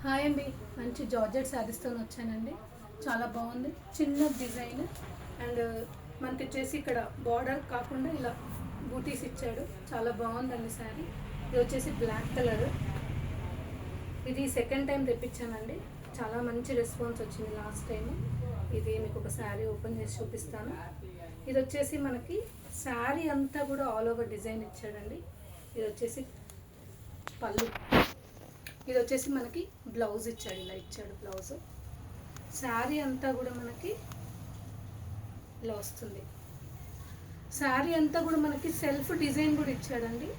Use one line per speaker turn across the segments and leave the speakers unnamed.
Hi అండి, మంచి georgette శారీస్తో వచ్చానండి. చాలా బాగుంది, చిన్న డిజైన్ అండ్ మనకి వచ్చేసి ఇక్కడ బార్డర్ కాకుండా ఇలా బూటీస్ ఇచ్చాడు. చాలా బాగుందండి శారీ. ఇది వచ్చేసి బ్లాక్ కలర్. ఇది సెకండ్ టైం తెప్పించానండి. చాలా మంచి రెస్పాన్స్ వచ్చింది లాస్ట్ టైం. ఇది మీకు ఒక శారీ ఓపెన్ చేసి చూపిస్తాను. ఇది వచ్చేసి మనకి శారీ అంతా కూడా ఆల్ ఓవర్ డిజైన్ ఇచ్చాడండి. ఇది వచ్చేసి పళ్ళు. ఇది వచ్చేసి మనకి బ్లౌజ్ ఇచ్చాడు, ఇలా ఇచ్చాడు బ్లౌజ్. శారీ అంతా కూడా మనకి ఇలా వస్తుంది. శారీ అంతా కూడా మనకి సెల్ఫ్ డిజైన్ కూడా ఇచ్చాడండి.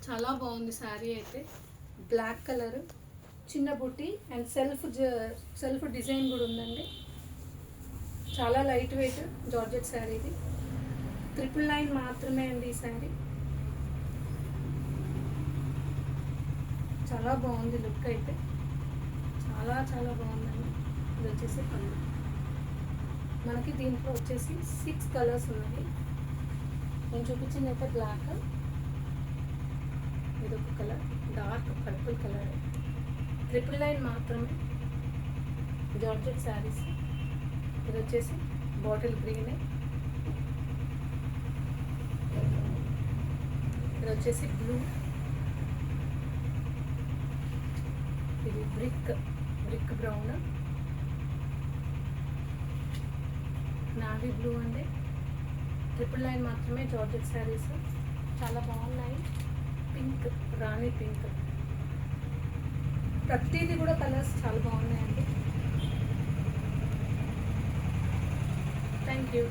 చాలా బాగుంది శారీ అయితే. బ్లాక్ కలర్, చిన్న బుట్టి అండ్ సెల్ఫ్ డిజైన్ కూడా ఉందండి. చాలా లైట్ వెయిట్ జార్జెట్ శారీ. ఇది 999 మాత్రమే అండి ఈ శారీ. చాలా బాగుంది లుక్ అయితే, చాలా చాలా బాగుందండి. ఇది వచ్చేసి పళ్ళు. మనకి దీంట్లో వచ్చేసి 6 కలర్స్ ఉన్నాయి. నేను చూపించింది అయితే బ్లాక్, ఇదొక కలర్ డార్క్ పర్పుల్ కలర్. 999 మాత్రమే జార్జెట్ శారీస్. ఇది వచ్చేసి బాటిల్ గ్రీన్, ఇది వచ్చేసి బ్లూ, ఇది బ్రిక్ బ్రౌన్, నావీ బ్లూ అండి. 999 మాత్రమే జార్జెట్ శారీస్. చాలా బాగున్నాయి. పింక్, రాణి పింక్, ప్రతిదీ కూడా కలర్స్ చాలా బాగున్నాయండి. Thank you.